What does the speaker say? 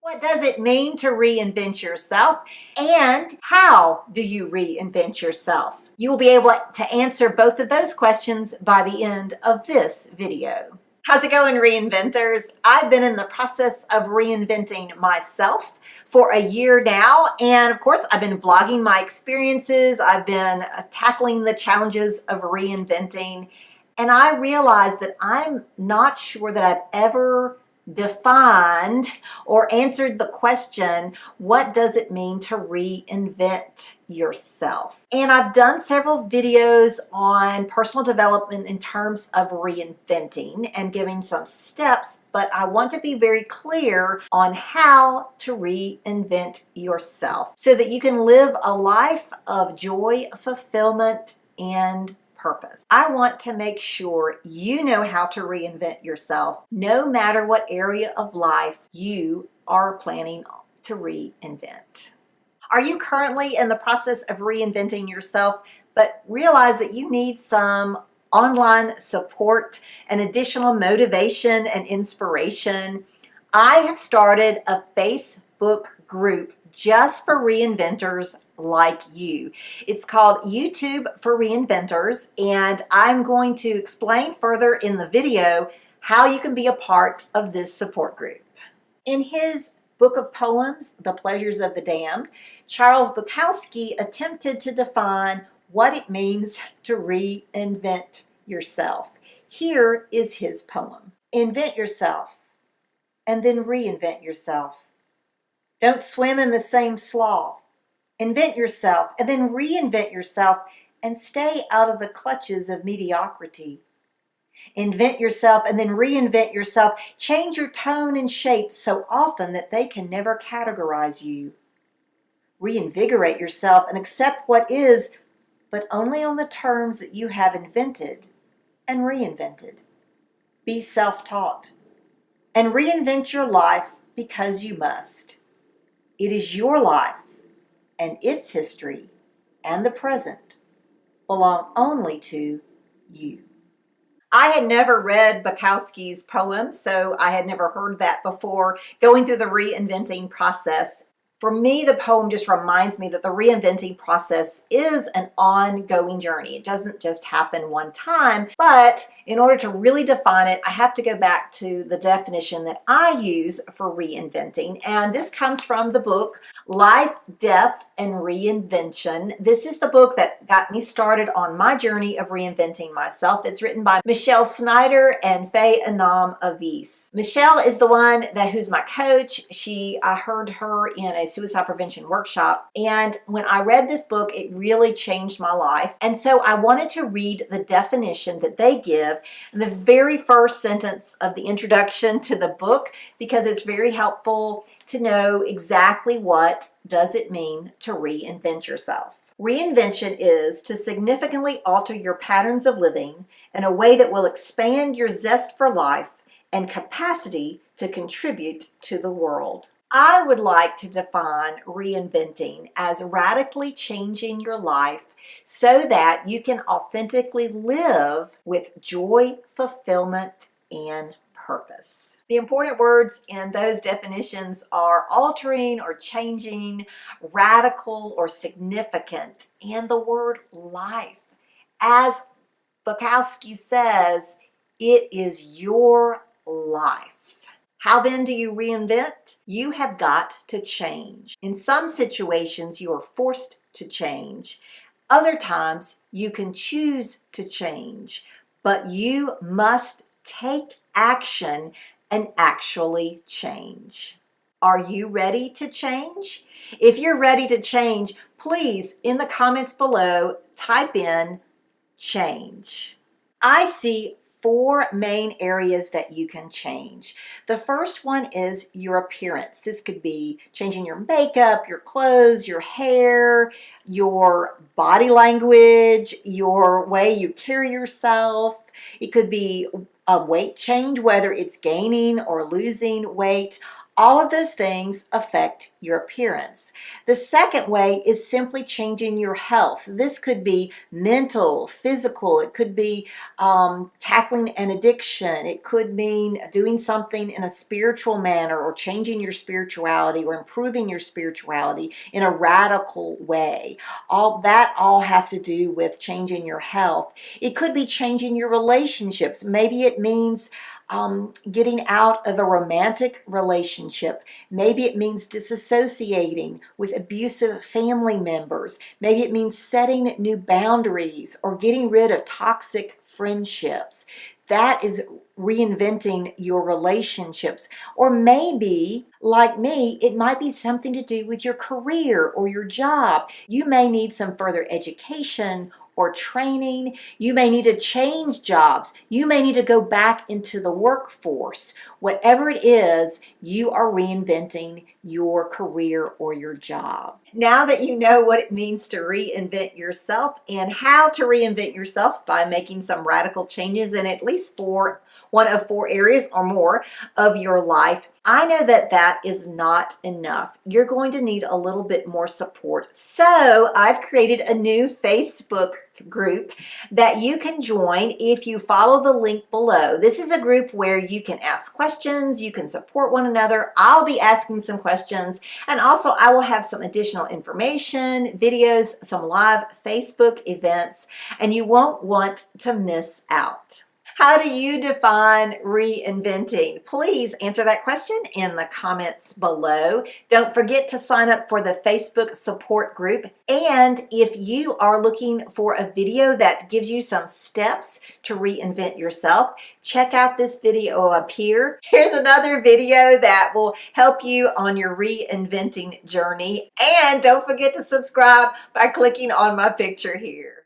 What does it mean to reinvent yourself? And how do you reinvent yourself? You will be able to answer both of those questions by the end of this video. How's it going, reinventors? I've been in the process of reinventing myself for a year now. And of course, I've been vlogging my experiences. I've been tackling the challenges of reinventing. And I realized that I'm not sure that I've ever defined or answered the question, what does it mean to reinvent yourself? And I've done several videos on personal development in terms of reinventing and giving some steps, but I want to be very clear on how to reinvent yourself so that you can live a life of joy, fulfillment, and purpose. I want to make sure you know how to reinvent yourself no matter what area of life you are planning to reinvent. Are you currently in the process of reinventing yourself but realize that you need some online support and additional motivation and inspiration? I have started a Facebook group just for reinventors like you. It's called YouTube for Reinventors, and I'm going to explain further in the video how you can be a part of this support group. In his book of poems, The Pleasures of the Damned, Charles Bukowski attempted to define what it means to reinvent yourself. Here is his poem. Invent yourself and then reinvent yourself. Don't swim in the same slough. Invent yourself and then reinvent yourself and stay out of the clutches of mediocrity. Invent yourself and then reinvent yourself. Change your tone and shape so often that they can never categorize you. Reinvigorate yourself and accept what is, but only on the terms that you have invented and reinvented. Be self-taught and reinvent your life because you must. It is your life, and its history and the present belong only to you. I had never read Bukowski's poem, so I had never heard that before going through the reinventing process. For me, the poem just reminds me that the reinventing process is an ongoing journey. It doesn't just happen one time, but in order to really define it, I have to go back to the definition that I use for reinventing. And this comes from the book, Life, Death, and Reinvention. This is the book that got me started on my journey of reinventing myself. It's written by Michelle Snyder and Faye Anam Avis. Michelle is the one who's my coach. I heard her in a suicide prevention workshop. And when I read this book, it really changed my life. And so I wanted to read the definition that they give in the very first sentence of the introduction to the book, because it's very helpful to know exactly what does it mean to reinvent yourself. Reinvention is to significantly alter your patterns of living in a way that will expand your zest for life and capacity to contribute to the world. I would like to define reinventing as radically changing your life so that you can authentically live with joy, fulfillment, and purpose. The important words in those definitions are altering or changing, radical or significant, and the word life. As Bukowski says, it is your life. How then do you reinvent? You have got to change. In some situations, you are forced to change. Other times, you can choose to change, but you must take action and actually change. Are you ready to change? If you're ready to change, please, in the comments below, type in change. I see 4 main areas that you can change. The first one is your appearance. This could be changing your makeup, your clothes, your hair, your body language, your way you carry yourself. It could be a weight change, whether it's gaining or losing weight. All of those things affect your appearance. The second way is simply changing your health. This could be mental, physical. It could be tackling an addiction. It could mean doing something in a spiritual manner, or changing your spirituality, or improving your spirituality in a radical way. All has to do with changing your health. It could be changing your relationships. Maybe it means getting out of a romantic relationship. Maybe it means disassociating with abusive family members. Maybe it means setting new boundaries or getting rid of toxic friendships. That is reinventing your relationships. Or maybe, like me, it might be something to do with your career or your job. You may need some further education or training. You may need to change jobs. You may need to go back into the workforce. Whatever it is, you are reinventing your career or your job. Now that you know what it means to reinvent yourself and how to reinvent yourself by making some radical changes in at least one of 4 areas or more of your life, I know that that is not enough. You're going to need a little bit more support. So I've created a new Facebook group that you can join if you follow the link below. This is a group where you can ask questions, you can support one another. I'll be asking some questions, and also I will have some additional information, videos, some live Facebook events, and you won't want to miss out. How do you define reinventing? Please answer that question in the comments below. Don't forget to sign up for the Facebook support group. And if you are looking for a video that gives you some steps to reinvent yourself, check out this video up here. Here's another video that will help you on your reinventing journey. And don't forget to subscribe by clicking on my picture here.